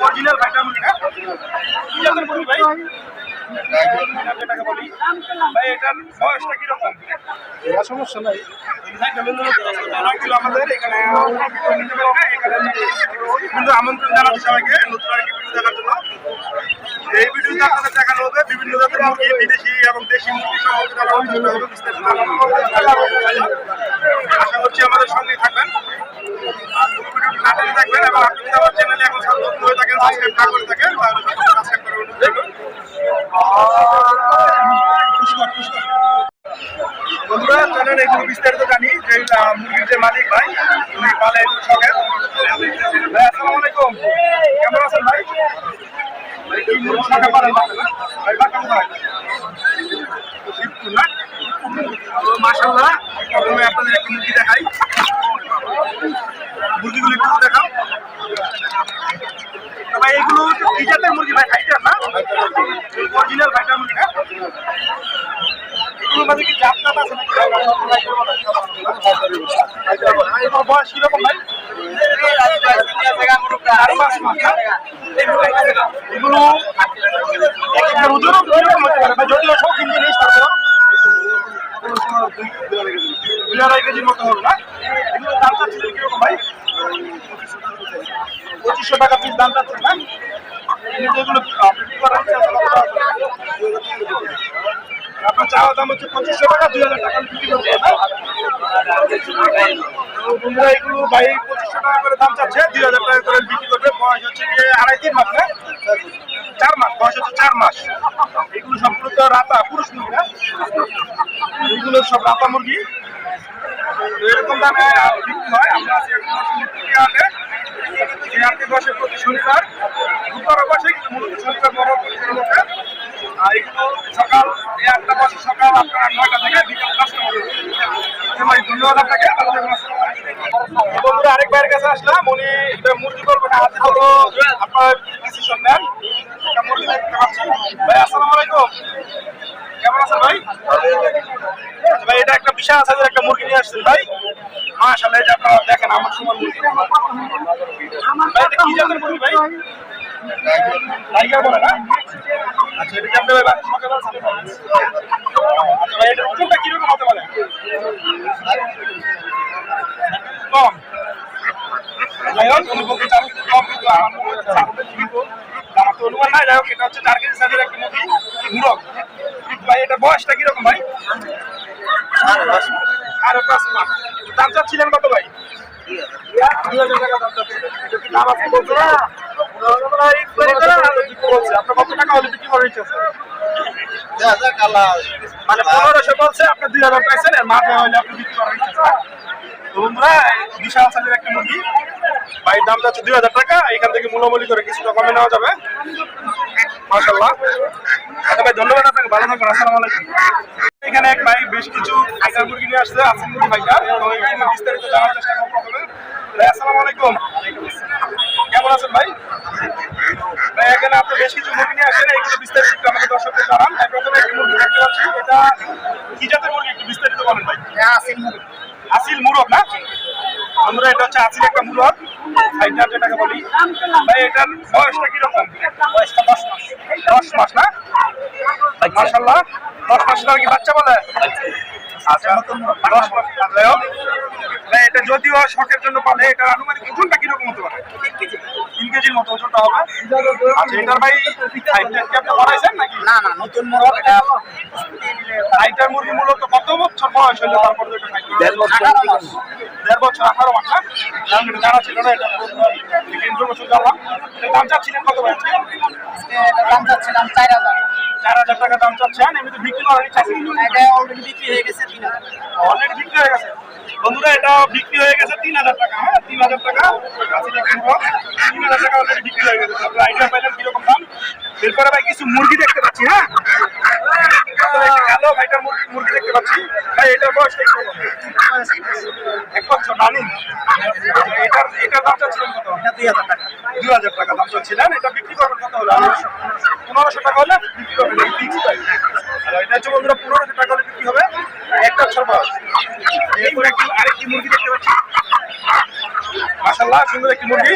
Original ভাইটার মুরগি না কি জাতের মুরগি ভাই? যেটাকে বলি ভাই এটার বয়সটা কিরকম? সমস্যা নাই আমাদের এখানে কিন্তু আমন্ত্রণ জানাচ্ছি সবাইকে নতুন আরেকটি ভিডিও দেখার জন্য। এই ভিডিওতে আপনাদের দেখানো হবে বিভিন্ন জাতের মুরগি, বিদেশি এবং দেশি মুরগি সম্পর্কে আশা করছি আমাদের সঙ্গেই থাকবেন, ভিডিওটি না টেনে থাকবেন এবং আপনি যদি আমার চ্যানেলে এখন নতুন হয়ে থাকেন, সাবস্ক্রাইব না করে থাকেন তাহলে সাবস্ক্রাইব করে অনুরোধ করবেন। বন্ধুরা চলেন এগুলো বিস্তারিত জানি যে মুরগির যে মালিক ভাই উনি পালে এগুলো শখের। ভাই আসসালামু আলাইকুম, কেমন আছেন ভাই? কি মুরগি শখে পারেন ভাই? বাচ্চা কোথায়? না মাশাআল্লাহ, প্রথমে আপনাদের একটু মুরগি দেখাই, মুরগিগুলো একটু দেখাও ভাই। এগুলো কি জাতের মুরগি ভাই? ফাইটার না? অরিজিনাল ফাইটার মুরগি না? এগুলোর মাঝে কি জাত জাত আছে নাকি? বয়স কিরকম ভাই? এগুলো ওজনও কিরকম হতে পারে ভাই? যদিও শৌখিন জিনিস তারপর 2-2.5 কেজির মতো হলো না? এগুলো দাম চাচ্ছিলেন কিরকম ভাই? 2500 টাকা পিস দাম চাচ্ছেন না? যেগুলো আপনার চাওয়া দাম হচ্ছে 2500 টাকা, 2000 টাকা বিক্রি করতে হবে। বন্ধুরা এগুলো ভাই 2500 টাকা করে দাম চাচ্ছে, 2000 টাকা করে বিক্রি করবে। বয়স হচ্ছে গিয়ে 2.5-3 মাস না? 4 মাস, বয়স হচ্ছে 4 মাস। এগুলো সম্পূর্ণ রাতা পুরুষ মুরগি না? এগুলো সব রাতা মুরগি, এরকম দামে বিক্রি হয়। আমরা আছি হাটে, এই হাটে বসে প্রতি শনিবার, বুধবার বসে, কিন্তু মূলত শনিবার বড় প্রতিদিন বসে। আর এগুলো সকাল 8টা বসে, সকাল আপনার 9টা থেকে বিকাল 5টা পর্যন্ত। ভাই ধন্যবাদ আপনাকে। বন্ধুরা আরেক ভাইয়ের কাছে আসলাম, উনি মুরগি করবেন হাতে হলো আপনার ডিসিশন নেন। একটা মুরগি দেখতে পাচ্ছি ভাই। আসসালামু আলাইকুম, কেমন আছেন ভাই? ভাই এটা একটা বিশাল সাইজের একটা মুরগি নিয়ে আসছেন ভাই, মাশাআল্লাহ। এই যে আপনারা দেখেন আমার সমান মুরগি ভাই। এটা কি জাতের মুরগি ভাই? টাইগার বলে না? আচ্ছা এটা জানতে ভাই সকাল আছে। আচ্ছা ভাই এটা ওজনটা কিরকম হতে পারে? কম, যাই হোক অনুভব কম, কিন্তু আমার তো অনুমান নাই। যাই হোক এটা হচ্ছে 4 কেজি সাইজের একটা মুরগি মুরগ ভাই। এটা বয়সটা কিরকম ভাই? 5.5 মাস। দাম চাচ্ছিলেন কত ভাই? 2000 টাকা দাম চাচ্ছিলেন। এটা কি দাম আজকে বলছো না? আপনার কত টাকা হলে বিক্রি করার ইচ্ছা আছে? মানে 1500 বলছে, আপনার 2000 পাইছেন, এর মাঝে হলে আপনি বিক্রি করার ইচ্ছা আছে। তোমরা বিশাল সাইজের একটা মুরগি ভাই, দাম যাচ্ছে 2000 টাকা। এখান থেকে মূল্যমূল্য করে কিছুটা কমে নেওয়া যাবে মাশাআল্লাহ। আচ্ছা ভাই ধন্যবাদ আপনাকে, ভালো থাকবেন। আসসালামু আলাইকুম। এখানে এক ভাই বেশ কিছু টাইগার মুরগি নিয়ে আসছে, আসিল মুরগি ভাইটা, তো এখানে বিস্তারিত জানার চেষ্টা করবো প্রথমে। ভাই আসসালামু আলাইকুম, কেমন আছেন ভাই? ভাই এখানে আপনি বেশ কিছু মুরগি নিয়ে আসেন, এইগুলো বিস্তারিত আমাদের দর্শকদের জানান। প্রথমে একটি মুরগি দেখতে পাচ্ছি, এটা কি জাতের মুরগি একটু বিস্তারিত বলেন ভাই। আসিল মুরগি। আসিল মুরগ না? আমরা এটা হচ্ছে আসিল একটা মুরগ ফাইটার যেটাকে বলি ভাই। এটার বয়সটা কিরকম? বয়সটা 10 মাস। 10 মাস না? মাশাআল্লাহ 10 মাসের কি বাচ্চা বলে? আচ্ছা 10 মাস। যাই হোক ভাই এটা যদিও শখের জন্য পালে, এটার আনুমানিক ওজনটা কিরকম হতে পারে? 3 কেজির মতো ওজনটা হবে। আচ্ছা এটার ভাই ফাইটার কি আপনি বানাইছেন নাকি? না না, নতুন মুরগ। এটা ফাইটার মুরগি মূলত কত বছর বয়স হলে তারপর এটা ফাইটার? 1.5 বছর। 1.5 বছর, 18 মাস না? এটা জানা ছিল না, এটা ইনফরমেশন জানলাম। এটা দাম চাচ্ছিলেন কত ভাই আজকে? দাম চাচ্ছিলাম 4000। 4000 টাকা দাম চাচ্ছেন। এমনিতে বিক্রি করার ইচ্ছা আছে? এটা অলরেডি বিক্রি হয়ে গেছে 3000। অলরেডি বিক্রি হয়ে গেছে বন্ধুরা, এটা বিক্রি হয়ে গেছে 3000 টাকা। হ্যাঁ 3000 টাকা, 3000 টাকা অলরেডি বিক্রি হয়ে গেছে। আপনারা আইডিয়া পাইলেন কিরকম দাম। এরপরে ভাই কিছু মুরগি দেখতে পাচ্ছি। হ্যাঁ কালো ভাইটার মুরগি দেখতে পাচ্ছি ভাই। এটার বয়সটা একটু 1 বছর রানিং। এটার দাম চাচ্ছিলেন কত? 2000 টাকা। 2000 টাকা দাম চাচ্ছিলেন। এটা বিক্রি করবেন কত হলো? 1500 টাকা হলে বিক্রি করবেন। এটা হচ্ছে বন্ধুরা 1500 টাকা হলে বিক্রি হবে। 1 বছর বয়স। এরপর আরেকটি মুরগি দেখতে পাচ্ছি, মাশাআল্লাহ সুন্দর একটি মুরগি।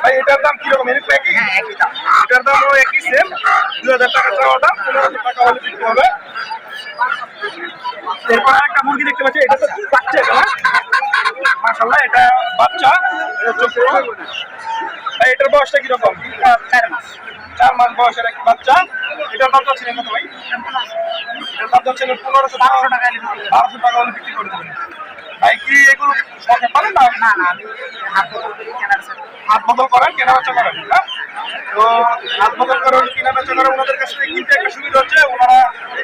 ভাই এটার দাম কিরকম? এরকম একই? হ্যাঁ একই দাম। এটার দামও একই সেম, 2000 টাকা চাওয়া দাম, 1500 টাকা হলে বিক্রি হবে। এরপর আরেকটা মুরগি দেখতে পাচ্ছি, এটা তো বাচ্চা, এটা না? মাশাআল্লাহ, এটা বাচ্চা, এটা হচ্ছে পুরো। ভাই এটার বয়সটা কিরকম? 4 মাস। 4 মাস বয়সের একটা বাচ্চা। এটার দাম চাচ্ছিলেন কত ভাই? এটার দাম চাচ্ছিলেন 1500 টাকা। 1200 টাকা হলে বিক্রি করে দেবেন। ভাই কি এগুলো শখে পারেন না? না না, আমি হাত বদল করি, কেনার সাথে। হাত বদল করেন, কেনা বেচা করেন, না? তো হাত বদল করেন, কেনা বেচা করেন, ওনাদের কাছ থেকে কিনতে একটা সুবিধা হচ্ছে, ওনারা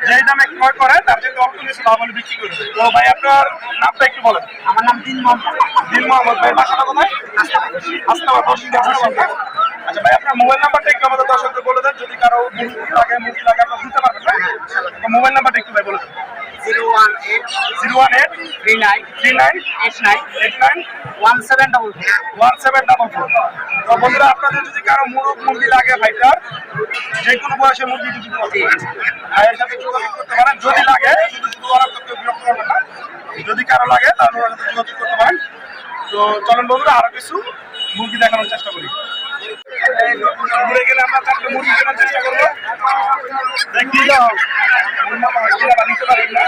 যেই দামে ক্রয় করে তার থেকে অল্প কিছু লাভ হলে বিক্রি করে দেয়। তো ভাই আপনার নামটা একটু বলেন। আমার নাম দিন মোহাম্মদ। দিন মোহাম্মদ। ভাই বাসাটা কোথায়? হাসনাবাদ, বসিরহাট, হাসনাবাদ। আচ্ছা ভাই, আপনার মোবাইল নাম্বারটা একটু আমাদের দর্শকদের বলে দেন, যদি কারো মুরগি লাগে আপনারা দিতে পারবেন, না? তো মোবাইল নাম্বারটা একটু ভাই বলে দেন। 018 018 39 39 89 89 1744। 1744। তো বন্ধুরা, আপনাদের যদি কারো মুরগি লাগে ভাইটার, যে কোনো বয়সের মুরগি যদি ভাইয়ের সাথে যোগাযোগ করতে পারেন। যদি লাগে, শুধু ওরা করতে বিরক্ত করবেন না, যদি কারো লাগে তাহলে ওরা সাথে যোগাযোগ করতে পারেন। তো চলেন বন্ধুরা, আরো কিছু মুরগি দেখানোর চেষ্টা করি। ঘুরে গেলে আমরা 4টে মুরগি কেনার চেষ্টা করবো। দেখি যাও নিতে পারি না।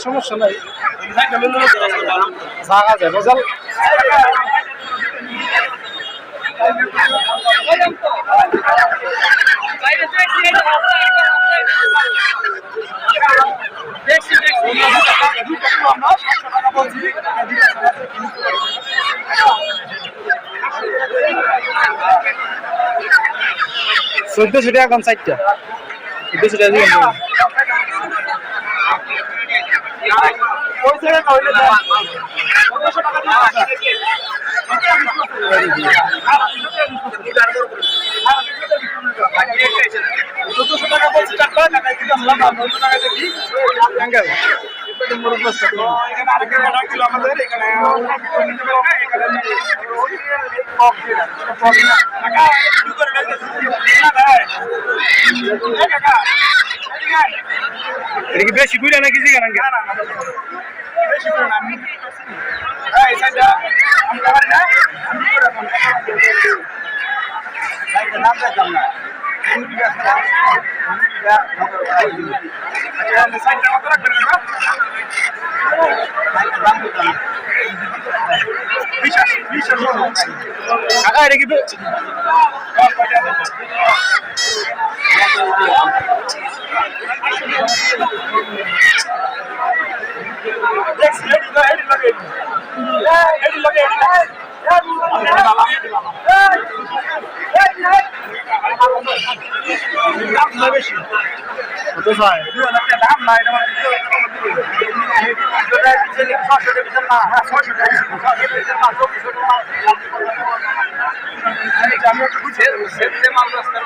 সমস্যা নাই, জায়গা যায় বোঝাল। চোদ্দশো টাকা কোন সাইডটা? 1400 টাকা দিয়ে টাকা বলছি, 4 টাকা দিতাম না, 900 টাকা দেখি। এখানে আরেকটা অর্ডার ছিল আমাদের, এখানে নিতে পারো না, এখানে টাকা শুরু করে না ভাই। টাকা এটা কি বেশি ঘুরে নাকি জিগা নাকি? না বেশি করে না, আমি এই সাইডটা আমি পারি না, আমি করে ফোন সাইডটা নাম দেখাম না। সাইডটা কত রাখবেন না? কাকা এটা কি কত চাই? দাম নাই, আমি একটু বুঝে মাল রাস্তা